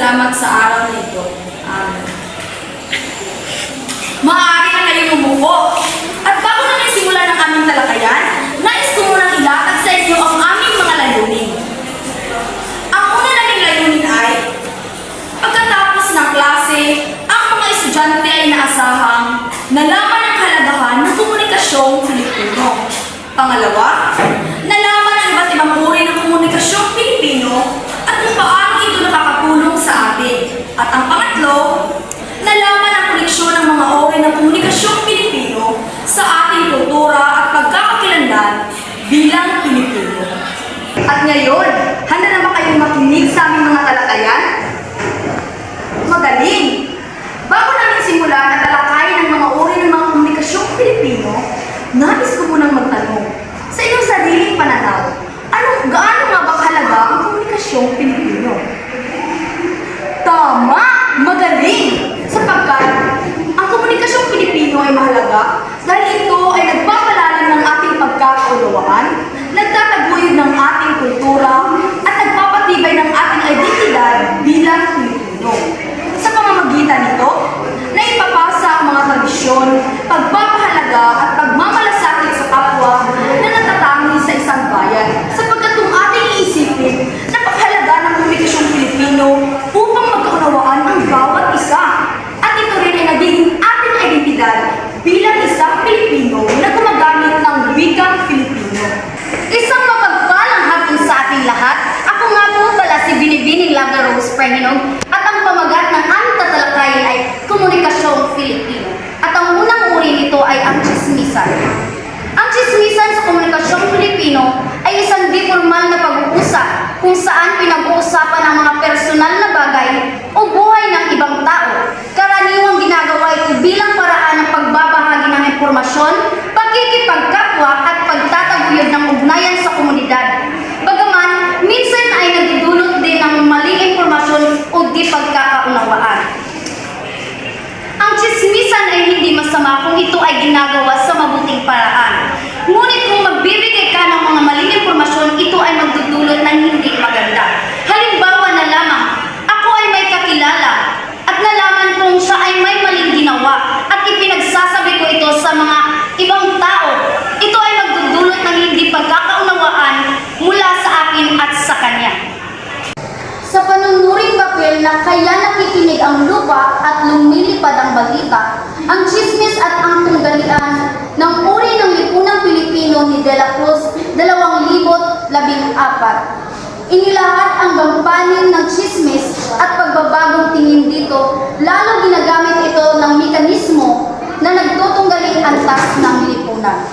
salamat sa araw na ito. Amen. Maaari na kayong umupo. At bago namin simulan ang aming talakayan, nais ko munang ilakad sa inyo ang aming mga layunin. Ang una naming layunin ay, pagkatapos ng klase, ang mga estudyante ay naasahang nalaman ang kahalagahan ng komunikasyong Pilipino. Pangalawa, nalaman ang iba't ibang uri ng komunikasyong Pilipino at kung paano ito nakakatulong sa atin. At ang pangatlo, nalaman ang koneksyon ng mga uri ng komunikasyong Pilipino sa ating kultura at pagkakakilanlan bilang Pilipino. At ngayon, handa na ba kayong makinig sa aming mga talakayan? Magaling! Bago namin simulan at talakayin ang mga uri ng mga komunikasyong Pilipino, nais ko munang magtanong, sa inyong sariling pananaw, gaano nga ba kahalaga ang komunikasyong Pilipino? Tama! Magaling! Sapagkat ang komunikasyong Pilipino ay mahalaga dahil ito ay nagpapalalim ng ating pagkakaunawaan, nagtataguyod ng ating kultura, at nagpapatibay ng ating identidad bilang Pilipino. Sa pamamagitan nito, naipapasa ang mga tradisyon, pagpapahalaga at pagmamalasakit sa kapwa na natatangi sa isang bayan, sapagkat kung ating iisipin, napakahalaga ng komunikasyong Pilipino upang magkaunawaan ang bawat isa. At ito rin ay nagiging ating identidad bilang isang Pilipino na gumagamit ng wikang Filipino. Isang mapagpalang hapon sa ating lahat. Ako nga po pala si Binibining Labda Rose Prehinog at ang pamagat ng aming tatalakayin ay komunikasyong Filipino. At ang unang uri nito ay ang tsismisan. Ang tsismisan sa komunikasyong Filipino ay isang di formal na pag-uusap kung saan pinag-uusapan ang mga personal na bagay o buhay ng ibang tao. Karaniwang ginagawa ito bilang paraan ng pagbabahagi ng impormasyon, pagkikipagkapwa at pagtataguyod ng ugnayan sa komunidad. Bagaman, minsan ay nagdudulot din ng maling impormasyon o di pagkakaunawaan. Ang tsismisan ay hindi masama kung ito ay ginagawa sa mabuting paraan. Ngunit kung magbibigay ka ng mga maling impormasyon, ito ay magdudulot ng hindi maganda. Halimbawa na lamang, ako ay may kakilala at nalaman kong siya ay may maling ginawa at ipinagsasabi ko ito sa mga ibang tao. Ito ay magdudulot ng hindi pagkakaunawaan mula sa akin at sa kanya. Sa panunuring papel na kaya nakikinig ang lupa at lumilipad ang balita, ang tsismis at ang tunggalian ng uri ng lipunang Pilipino ni De La Cruz 2014. Inilahat ang gampanin ng tsismis at pagbabagong tingin dito, lalo ginagamit ito ng mekanismo na nagtutunggaling antas ng lipunan.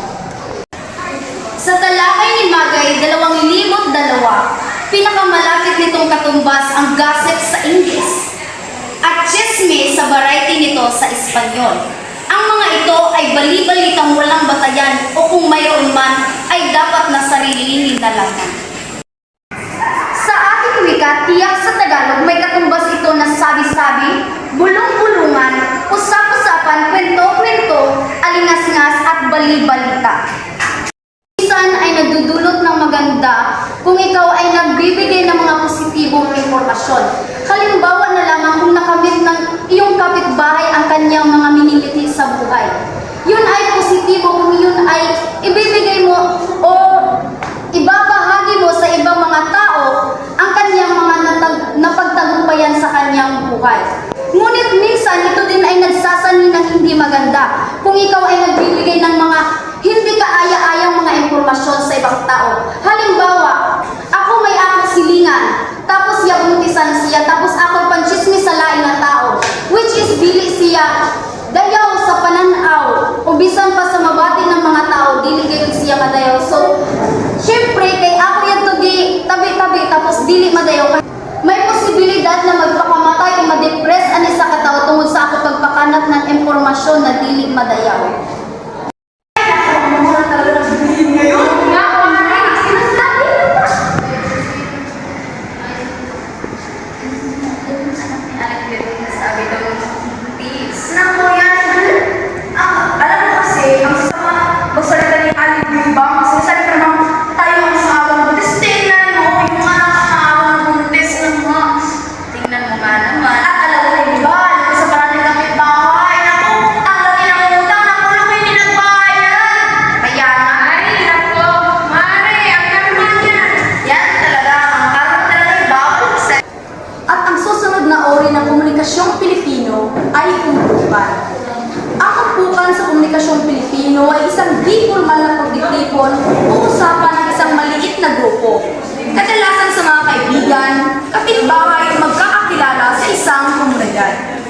Sa talakay ni Magay 2002, pinakamalapit nitong katumbas ang gossip sa Ingles at chisme sa variety nito sa Espanyol. Ang mga ito ay bali-balitang walang batayan o kung mayroon man ay dapat na sarilinin na lamang. Sa ating wika, tiyak sa Tagalog, may katumbas ito na sabi-sabi, bulong-bulungan, usap-usapan, kwento-kwento, alingas-ngas at bali-balita. Minsan ay nagdudulot ng maganda kung ikaw ay nagbibigay ng mga positibong impormasyon. Halimbawa na lamang kung nakamit ng iyong kapitbahay ang kanyang mga miningiti sa buhay. Yun ay positibo kung yun ay ibibigay mo o ibabahagi mo sa ibang mga tao ang kanyang mga napagtagumpayan sa kanyang buhay. Ngunit minsan ito din ay nagsasanhi ng hindi maganda kung ikaw ay nagbibigay ng mga hindi kaaya-ayang mga impormasyon sa ibang tao. Halimbawa, ako may akong silingan, tapos yabuntisan siya, tapos ako panchismis sa lain na tao, which is dili siya dayaw sa pananaw, o bisan pa sa mabati ng mga tao, dili gayud siya madayaw. So, syempre, kay ako yan to di tabi-tabi, tapos dili madayaw. May posibilidad na magpakamatay o ma-depress ani sa katao tungod sa ako pagpakanap ng impormasyon na dili madayaw. Tingnan mo nga na. Komunikasyong Pilipino ay isang di formal na pagtitipon o usapan ng isang maliit na grupo. Kadalasan sa mga kaibigan, kapitbahay o magkakakilala sa isang komunidad.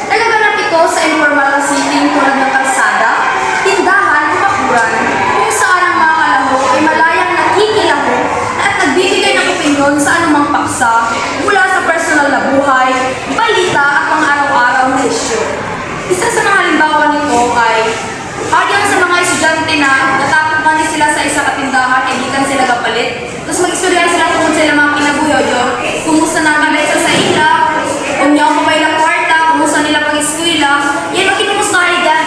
Nagaganap ito sa informal na setting tulad ng kalsada, tindahan o bakuran, kung saan ang mga kalahok ay malayang nakikilaho at nagbibigay ng opinyon sa anumang paksa mula sa personal na buhay, balita at pang-araw-araw na isyu. Isa sa mga halimbawa nito ay hanggang sa mga estudyante na natapos sila sa isang katindahan ay gikan sila kapalit. Tapos mag-istorya sila tungkol sila mga kinabuyo, kumusta namin sa ila, kung niya ako may kwarta, kumusta nila pag-eskwela, yan ang kinumustahin dyan.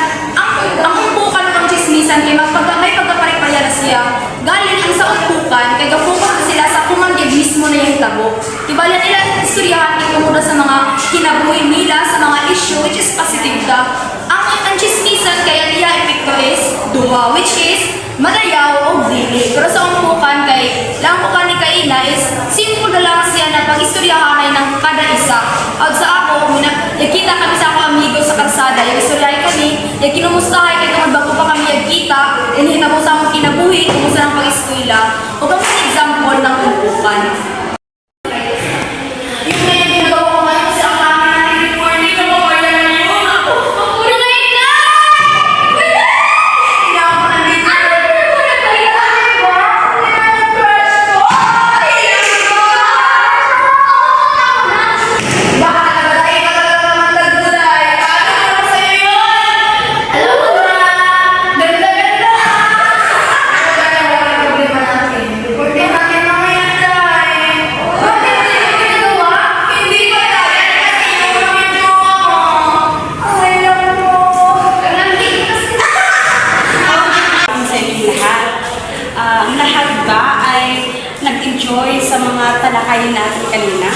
Ang umpukan ng chismisan kay may pagkaparipaya na siya, galing ang sa umpukan, kaya gapukan sila sa kumangge mismo na yung tabo. Ibala nila istoryahan ito muna sa mga kinabuhi nila, sa mga issue, which is positive ka. Ang chismisan kaya niya epekto is duwa, which is madayaw o dili. Pero sa umpukan kay lampukan ni Kaina is simple na lang siya na pag-istoryahan ng kada isa. At sa ako, nakita kami sa ako amigo sa kalsada, yung istoryahan kami, yung kinumustahay kay tungod bago pa kami nagkita, yung hinabo sa akong kinabuhi, kumusta ng pag-eskwela, o kami sa example ng umpukan. Yung na yung ginagawa ko ngayon kasi ang kami natin before dito mo, or na yun ako. Puro na yun na! Hindi ako nandito. Nag-enjoy sa mga talakayin natin kanina.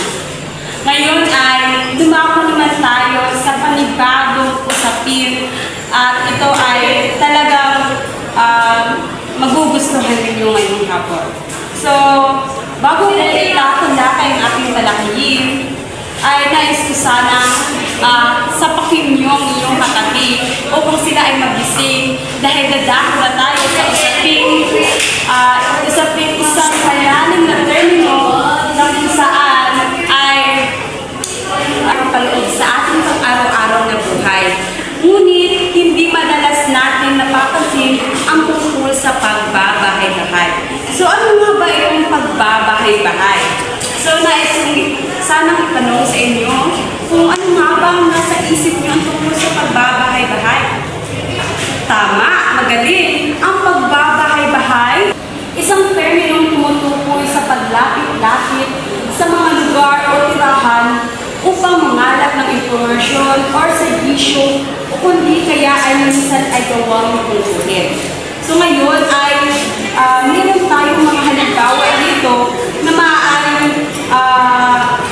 Ngayon ay dumako naman tayo sa panibagong usapin at ito ay talagang magugustuhan ninyo ngayong hapon. So, bago ko itatulakay ang ating talakayin, ay nais ko sana sapakin niyo ang iyong katabi upang sila ay magising dahil dadako na tayo sa usaping isang malalim na termino na kung saan ay paloob sa ating pang-araw-araw na buhay. Ngunit hindi madalas natin napapansin ang tungkol sa pagbabahay-bahay. So ano nga ba yung pagbabahay-bahay? So nais sanang itanong sa inyo kung ano nga ba ang nasa isip niyo ang tungkol sa pagbabahay-bahay. Tama, magaling. Ang pagbabahay-bahay, isang terminong tumutukoy sa paglapit-lapit sa mga lugar o tirahan upang mangalap ng impormasyon or serbisyo o kundi kaya ay minsan ay gawang tungkulin. So ngayon ay meron tayong mga halimbawa dito na maaaring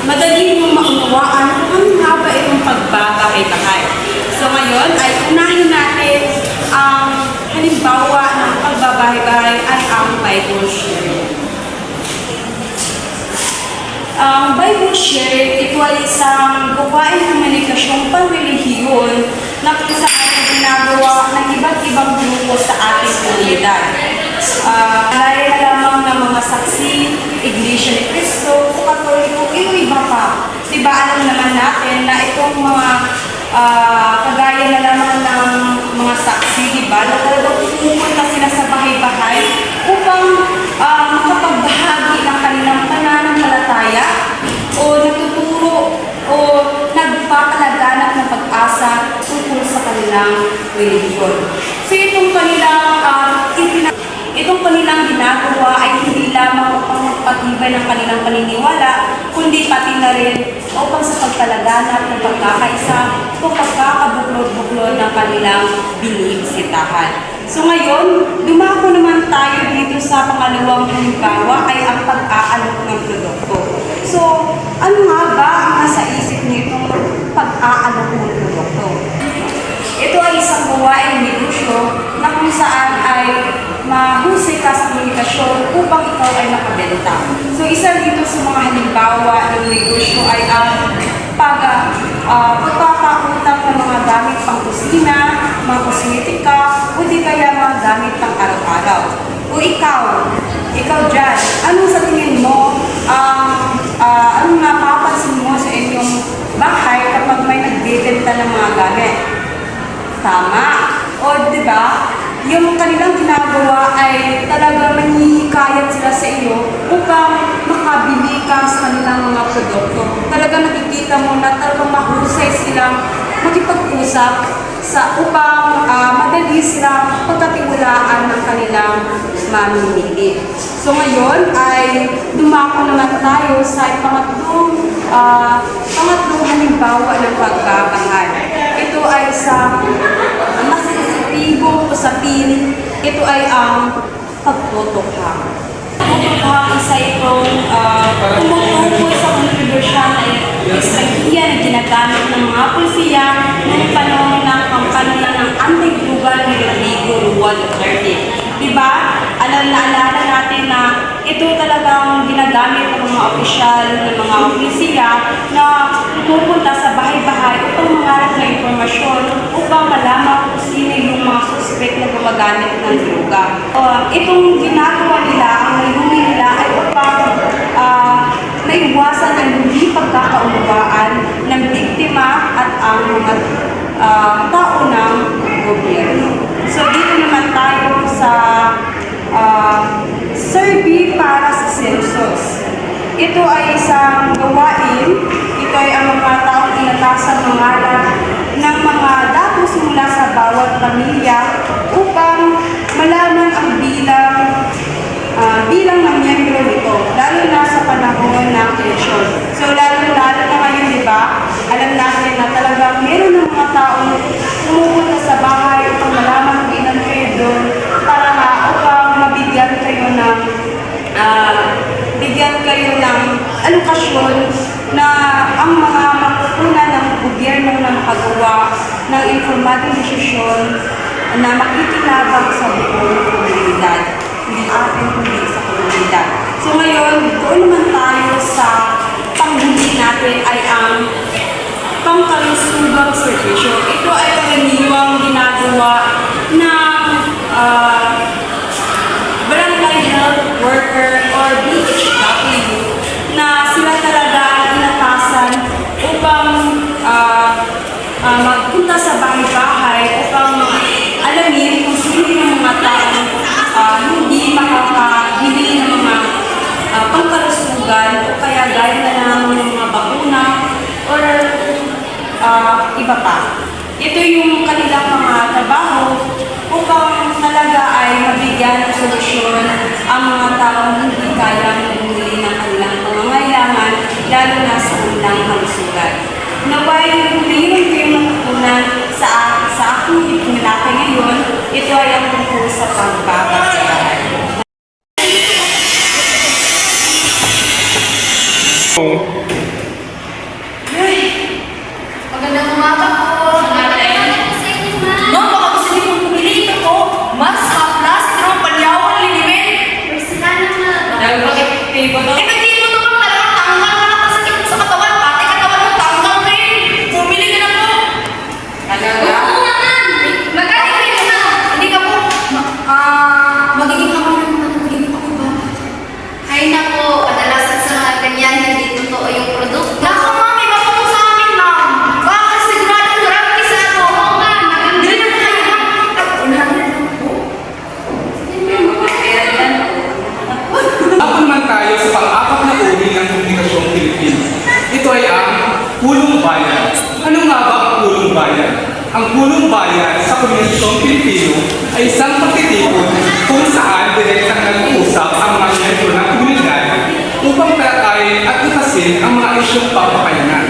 madali mong maunawaan kung ano nga ba itong pagbabahay-bahay. So ngayon ay unahin natin ang halimbawa ng pagbabahay-bahay ay ang Bible sharing. Ang Bible sharing, ito ay isang gawaing komunikasyong panrelihiyon na kung saan ay ginagawa ng iba't ibang grupo sa ating komunidad. Gaya na lamang ng mga saksi, Iglesia ni Cristo, o Katoliko, iba pa. Diba alam naman natin na itong mga kagaya na lamang ng mga saksi, diba, na talagang pumupunta sila sa bahay-bahay upang makapagbahagi ng kanilang pananampalataya o natuturo o nagpapalaganap ng pag-asa tungkol sa kanilang relihiyon. So itong kanilang ginagawa ay hindi lamang upang magpatibay ng kanilang paniniwala, kundi pati na rin upang sa pagpalaganap ng pagkakaisa o pagkakabuklod-buklod ng kanilang binibigsitahan. So ngayon, dumako naman tayo dito sa pangalawang halimbawa ay ang pag-aalok ng produkto. So, ano nga ba ang nasa isip nitong pag-aalok ng produkto? Ito ay isang gawaing negosyo na kung saan ay mahusay ka sa komunikasyon upang ikaw ay makabenta. So isa dito sa mga halimbawa ng negosyo ay ang pagpapautang ng mga gamit pang kusina, mga kosmetika, tama. O, di ba? Yung kanilang ginagawa ay talaga manghihikayat sila sa iyo upang makabili ka sa kanilang mga produkto. Talaga nakikita mo na talagang mahusay silang makipag-usap upang madali silang pagkatiwalaan ng kanilang mamimili. So ngayon ay dumako naman tayo sa pangatlong halimbawa ng pagbabangal. Ito ay isang masensitibong usapin. Ito ay ang pagtutukhang. Pagtutukhang isa itong tumutukoy sa kontrobersya na estratehiya na ginagamit ng mga pulsiya noong panahon ng kampanya ng anti-druga ni Rodrigo Roa Duterte. Diba? Naalala natin na ito talagang ginagamit ng mga opisyal ng mga pulsiya na pupunta sa bahay-bahay upang mangarap ng informasyon upang malaman kung sino yung mga suspect na gumagamit ng droga. Itong ginagawa nila, ang layunin nila ay upang naiwasan ang hindi pagkakaunawaan ng biktima at ang mga tao ng gobyerno. So dito naman tayo sa survey para sa census. Ito ay isang gawain. Ito ay ang mga taong inatasan mangalap ng mga datos mula sa bawat pamilya upang malaman ang bilang ng miyembro nito, lalo na sa panahon ng eleksyon. So lalo na ngayon, di ba? Alam natin na talagang meron ng mga taong pumupunta sa bahay upang malaman kung ilan kayo doon para upang mabigyan kayo ng alokasyon na ang mga makukunan ng gobyerno na makagawa ng informadong desisyon na makikinabang sa buong komunidad. Hindi atin kundi sa komunidad. So ngayon, doon naman tayo sa panghuli natin ay ang pangkalusugang servisyo. Ito ay karaniwang ginagawa ng barangay health worker or BHW na sila talaga ang inatasan upang magpunta sa bahay-bahay upang alamin kung sino yung mga taong hindi makakabili ng mga pangkalusugan o kaya gaya na naman ng mga bakuna or iba pa. Ito yung kanilang mga trabaho upang talaga ay mabigyan ng solusyon ang mga taong hindi kayang bumili ng kanilang pangangailangan, lalo na sa kanilang kalusugan. Naway, kung mayroon kayong matutunan sa aking itinalakay ngayon, ito ay ang tungkol sa pagbabagay. Magandang umaga po. Ma'am, baka gusto niyo pong pumili ito po. Mas haplas, pero panyawan, linimin. Epektibo to ma'am, talagang tanggal na nakasakit mo sa katawan. Pati katawan mo, tanggal rin. Bumili ka na po. Talaga? Oo nga ma'am. Magkakit mo na. Hindi ka po. Magiging kamay ng mga nagiging ako ba? Ay nako, kadalasan sa mga ganyan, hindi totoo yung produkto. Nako ma'am, iba pa po sa amin ma'am. Baka sigurado marami sa ako. Oo nga, maganda. Hindi na tayo ma'am. Unahan na lang po. Dapat man tayo sa pang-apat na uri ng komunikasyong Pilipino. Ito ay ang pulong bayan. Ano nga ba ang pulong bayan? Ang pulong bayan sa komunikasyong Pilipino ay isang pagtitipon kung saan direktang nag-uusap ang mga miyembro ng komunidad upang talakayin at utasin ang mga isyong pangkakayanan.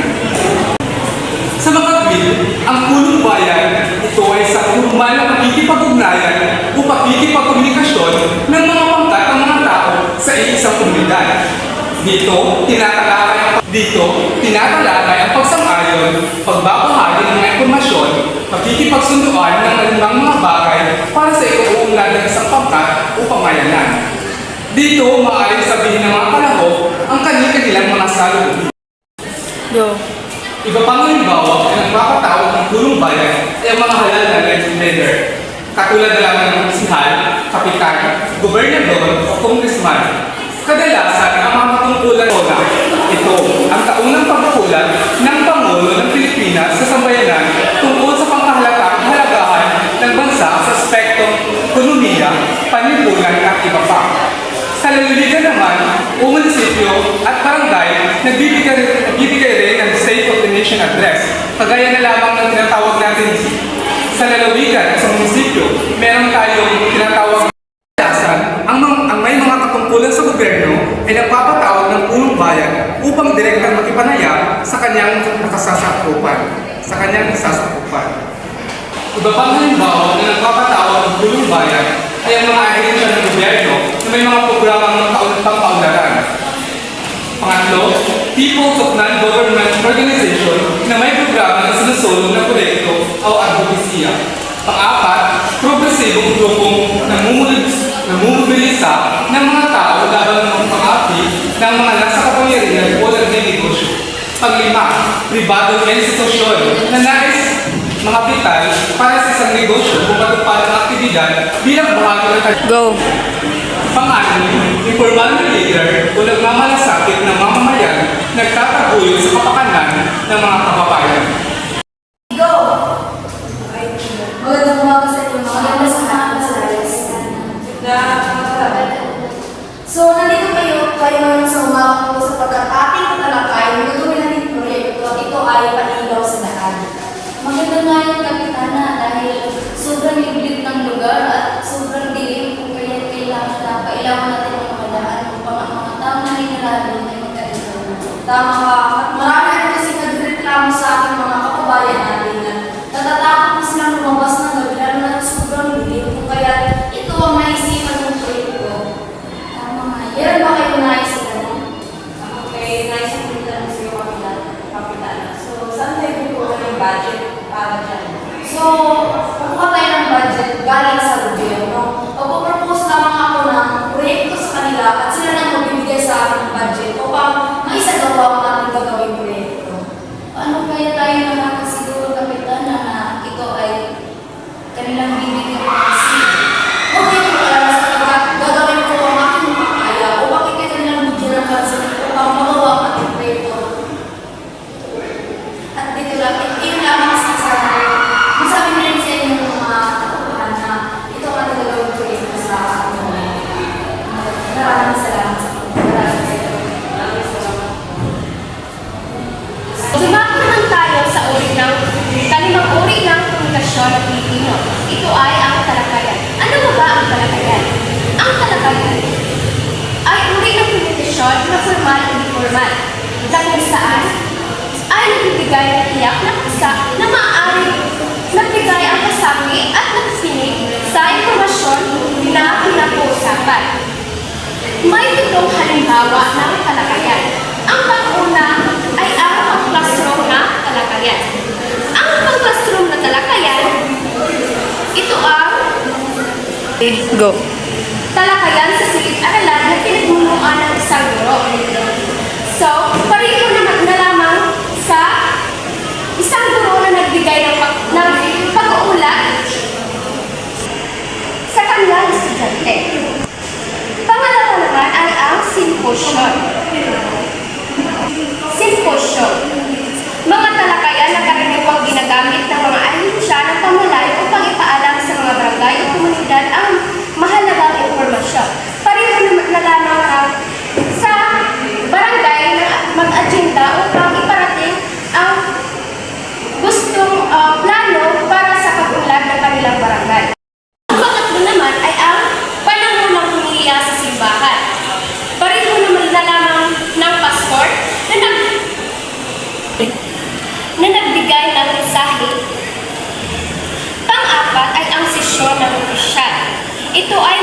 Sa makatwid, ang pulong bayan, ito ay sa formal na pakikipag-ugnayan o pakikipag-komunikasyon ng mga pangkat ng mga tao sa isang komunidad. Dito, tinatalakay ang pagsang-ayon, pagbabahagi ng mga impormasyon, pakikipagsunduan ng alimang mga bagay para sa ikuunlad ng isang pangkat o pamayanan. Dito, maaaring sabihin ng mga kalahok ang kanilang mga salubin. Iba pang halimbawa na nagpapatawag ng pulong bayan ay ang mga halal na leader. Katulad na lamang ng opisihal, kapitan, gobernador o congressman. Kadalasan ang mga katungkulan na ito ang taunang pagkukulat ng Pangulo ng Pilipinas sa sambayanan tungkol sa pangkahalagahan ekonomiya, panlipunan at iba pa. Sa lalawigan naman, o munisipyo at barangay, nagbibigay rin ng State of the Nation Address. Kagaya na lamang ng tinatawag natin sa lalawigan at sa munisipyo, meron tayong tinatawag ang may mga katungkulan sa gobyerno ay nagpapatawag ng punong bayan upang direktang makipanayam sa kanyang nakasasakupan. Iba pang halimbawa na nagpapatawag ng punong bayan ay ang mga ahensya ng gobyerno na may mga programang pang-kaunlaran. Pangatlo, Peoples of Non-Government Organization na may programa na sinusulong na proyekto o advokasya. Pang-apat, progresibong grupong namumubilisa ng mga tao laban ng pang-api ng mga nasa kapangyarihan o nagnenegosyo. Pang-lima, pribadong institusyon na nais mga kapital para sa isang negosyo o patupad ng aktibidad bilang bahagi ng Go! Pang-anim, informal na leader o nagmamalasakit ng mamamayan nagtataguyod sa kapakanan ng mga kababayan. Go! Magandang umaga sa inyo mga kapatid. So, nandito kayo ngayon sa umaga ko sapagkat ating tatalakay ng gagawin natin proyekto. Ito ay panilaw sa daan. Maganda nga yung kapitana dahil sobrang liblib ng lugar at sobrang dilim kung kaya kailangan na kailangan natin ang mga daan upang ang mga tao na hinarado ay magkailan. Tama ka. At marami rin kasi nagreklamo sa ating mga kababayan natin na natatakot na silang lumabas ng gabi lalo na sobrang dilim. Kung kaya ito ang naisipan ng proyekto. Tama nga yan. Meron ba kayo naisipan? Okay, nice to meet you, Sir Kapitana. So, saan tayo kukuha ng budget para dyan? So, kukuha tayo ng budget galing sa gobyerno. Pagpapropose lamang ako ng proyekto sa kanila at sila nang magbibigay sa akin ng budget upang maisagawa ang ating gagawing proyekto. Paano kaya tayo nakakasiguro kapitana na ito ay kanilang bibigyan ng pansin? Huwag kayong mag-alala sapagkat gagawin ko ang aking makakaya upang ikay kanilang bigyan ng pansin upang magawa ang ating proyekto. At dito lang, yun lamang sa sana. Masabi na rin sa inyo ng mga kapuhan na ito ang ating gagawing proyekto sa ating maraming salamat sa Sumako naman tayo sa kalimang uri ng komunikasyon ng Pilipino. Ito ay ang talakayan. Ano ba ang talakayan? Ang talakayan ay uri ng komunikasyon na formal o informal, na kung saan ay nagbibigay ng tiyak na paksa na maaaring nagbigay ang kasabi at nagsinig sa impormasyon na pinag-uusapan. May pitong halimbawa ng talakayan. Ang pang-una ay ang pang-classroom na talakayan. Ang pang-classroom na talakayan, ito ang Go! talakayan sa silid-aralan na pinagmumuan ng isang guro. So, pareho na lamang sa isang guro na nagbigay ng pag-uulat sa kanilang estudyante. Pangalawa naman ay ang symposium. Symposium. Mga talakayan na karaniwang ginagamit ng mga ahensya ng pamalayo upang ipaalam sa mga barangay o komunidad ang mahalagang impormasyon. Pareho na lamang sa barangay na mag-agenda upang iparating ang gustong plano para sa pag-unlad ng kanilang barangay. Ang pangatlo naman ay ang panahon ng humihiya sa simbahan. Pareho naman na lamang ng passport na nagbigay ng mensahe. Pang-apat ay ang sesyon ng opisyal. Ito ay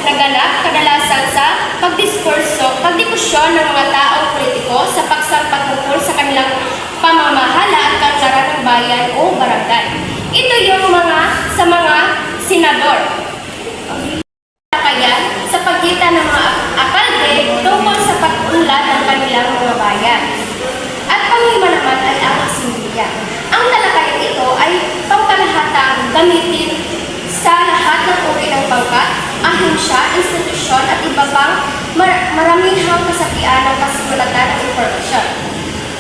naganap kadalasan sa pagdiskusyon ng mga taong politiko sa pagsampag tungkol sa kanilang pamamahala at kalsaran ng bayan o barangay. Ito yung sa mga senador. Kaya sa pagitan ng mga alkalde tungkol sa pag-unlad ng kanilang mga bayan. At panglima naman ay ang asimilya. Ang talakayan ito ay pangkalahatang gamitin sa lahat ng uri ng pangkat, ahensya, institusyon at iba pang maramihang kasapian ng kasulatan ng impormasyon.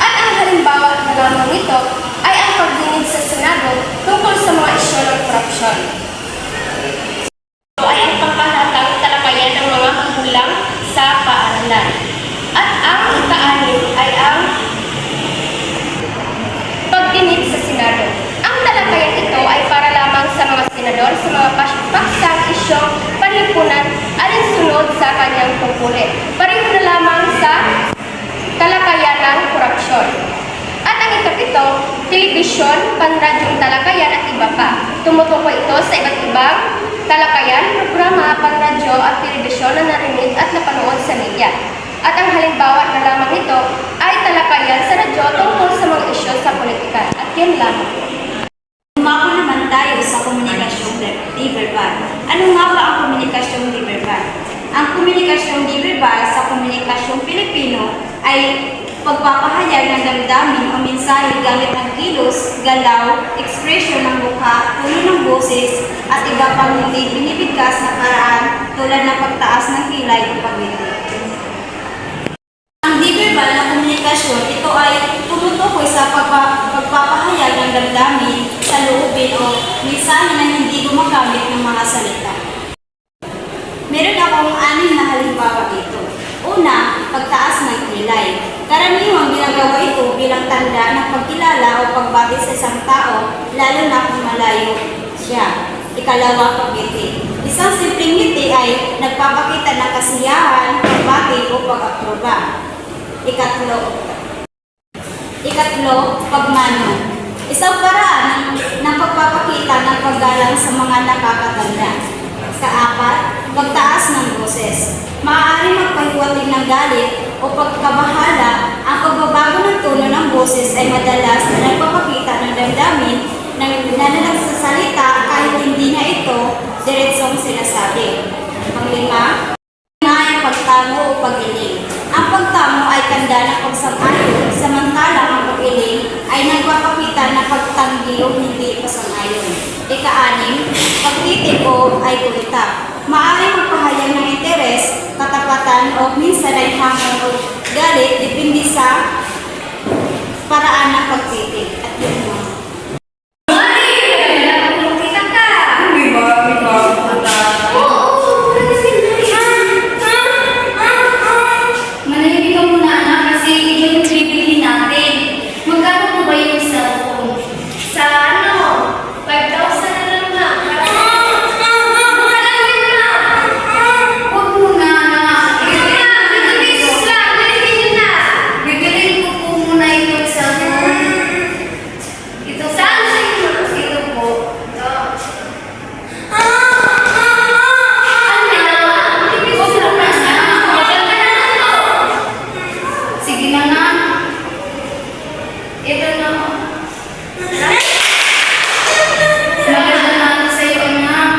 At ang halimbawa na lamang ito ay ang pagdinig sa Senado tungkol sa mga isyu ng korupsyon. Ito ay ang sa mga paksang isyong panlipunan alinsunod sa kanyang tungkulin. Pareho na lamang sa talakayan ng korupsyon. At ang ikapito, telebisyon, panradyong talakayan at iba pa. Tumutukoy ito sa iba't ibang talakayan, programa, panradyo at telebisyon na narinig at napanood sa media. At ang halimbawa na lamang nito ay talakayan sa radyo tungkol sa mga isyu sa politika. At yan lamang. Umako naman tayo sa komunikasyong liberal. Ano nga ba ang komunikasyong liberal? Ang komunikasyong liberal sa komunikasyong Pilipino ay pagpapahayag ng damdamin o mensahe gamit ang kilos, galaw, ekspresyon ng mukha, tono ng boses, at iba pang hindi binibigkas na paraan tulad ng pagtaas ng kilay o pagwiti. Ang di-verbal na komunikasyon, ito ay tumutukoy sa pagpapahayag ng damdamin sa loobin o mensahe na hindi gumagamit ng mga salita. Meron akong 6 na halimbawa dito. Una, pagtaas ng kilay. Karaniwang ginagawa ito bilang tanda ng pagkilala o pagbati sa isang tao, lalo na kung malayo siya. Ikalawa, pagngiti. Isang simpleng ngiti ay nagpapakita ng kasiyahan, pagbati o pag-aproba. Ikatlo, pagmano. Isang paraan ng pagpapakita ng paggalang sa mga nakakatanda. Kaapat, pagtaas ng boses. Maaari magpahiwatig ng galit o pagkabahala. Ang pagbabago ng tono ng boses ay madalas na nagpapakita ng damdamin na nagsasalita kahit hindi na ito diretsong sinasabi. Panglima, ay pagtango o pag-iling. Ang pagtango ay tanda ng pagsang-ayon, samantalang ang pag-iling ay nagpapakita ng pagtanggi o hindi pasang-ayon. Ika-6, pagtitig o ay kulita. Maaari magpahayag ng interes, katapatan o minsan ay hamon o galit depende sa paraan ng pagtitig. At yun mo. Manahimik ka muna, anak, kasi iba yung bibili natin. Magkano po ba yung cellphone? Sa ano? 5,000 na lang na. Huwag muna, anak. Pesos lang, bilhin na. Bibilin ko po muna yung cellphone. Ito, Saan sa inyo? ito po. Ito. Sige na na. Ito na. Maganda na ako sa'yo, anak.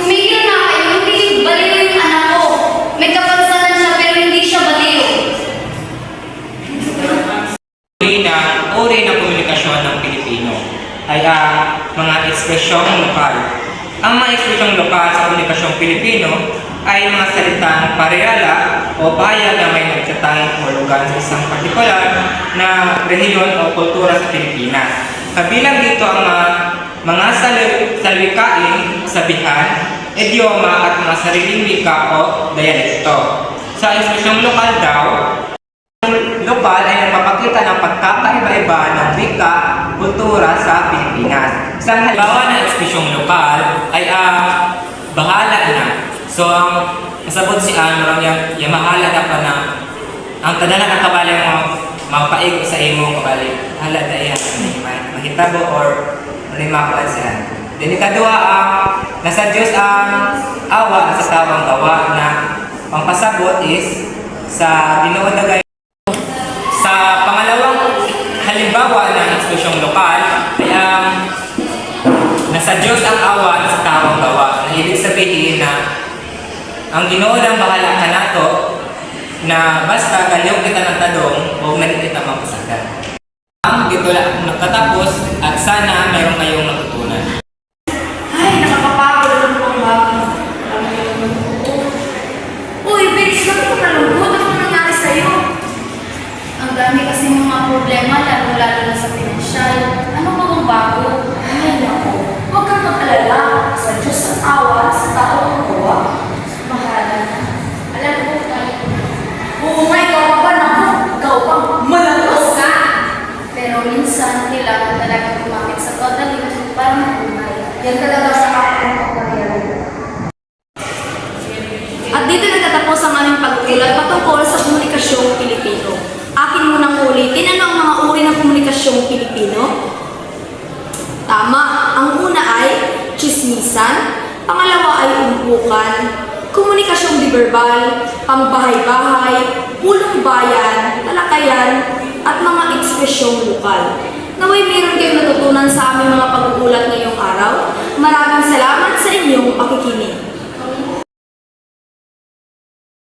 Tumigil na kayo. Hindi baliw yung anak ko. May kapansanan siya pero hindi siya baliw. Uri ng komunikasyon ng Pilipino ay ang mga ekspresyong lokal. Ang mga ekspresyong lokal sa komunikasyong Pilipino ay mga salitang pareala o pahayag na may nagtatanging o lugar sa isang partikular na rehiyon o kultura sa Pilipinas. Kabilang dito ang mga salwikain, sabihan, idioma at mga sariling wika o dialekto. Sa ekspresyong lokal daw, lokal ay nagpapakita ng pagkakaiba-iba ng wika, kultura sa Pilipinas. Isang halimbawa ng ekspresyong lokal ay bahala na. So, ang kasabot si Ano, yung mahala na pa na ang tananan ng kabali mo magpaigo sa imo kabali. Hala na yan, mahitabo or malimako siya. Then ikadua, nasa Diyos ang awa sa tawang gawa na ang pasabot is sa Ginoo Dagay. Sa pangalawang halimbawa ng ekspresyong lokal ay nasa Diyos ang awa sa tawang gawa. Na ibig sabihin na ang Ginoo lang bahala ka nato na basta galiw kita ng tadong huwag na kita mapasagan. Dito lang nakatapos at sana mayroon kayong natutunan. Ay, nakakapagod ang mga bago. Uy, bilis na ito nalungkot. Ano nangyari sa'yo? Ang dami kasi mga problema, lalo-lalo na sa pinansyal. Ano ba bang bago? Ay, naku. Huwag kang mag-alala. Sa Diyos ang awa, sa tao ang gawa. Mahala na. Alam ko tayo. Oo nga, ikaw pa ba naku? Ikaw pa malakas. Pero minsan, kailangan talaga gumamit sa o talim para mabuhay. Yan talaga sa aking pagkakayanan. At dito nagtatapos ang aming pag-uulat patungkol sa komunikasyong Pilipino. Akin munang ulitin, ano ang mga uri ng komunikasyong Pilipino? Tama, ang una ay chismisan, pangalawa ay umpukan, komunikasyong di-verbal, pangbahay-bahay, pulong bayan, talakayan, at mga ekspresyong lokal. Naway meron kayong natutunan sa aming mga pag-uulat ngayong araw. Maraming salamat sa inyong pakikinig.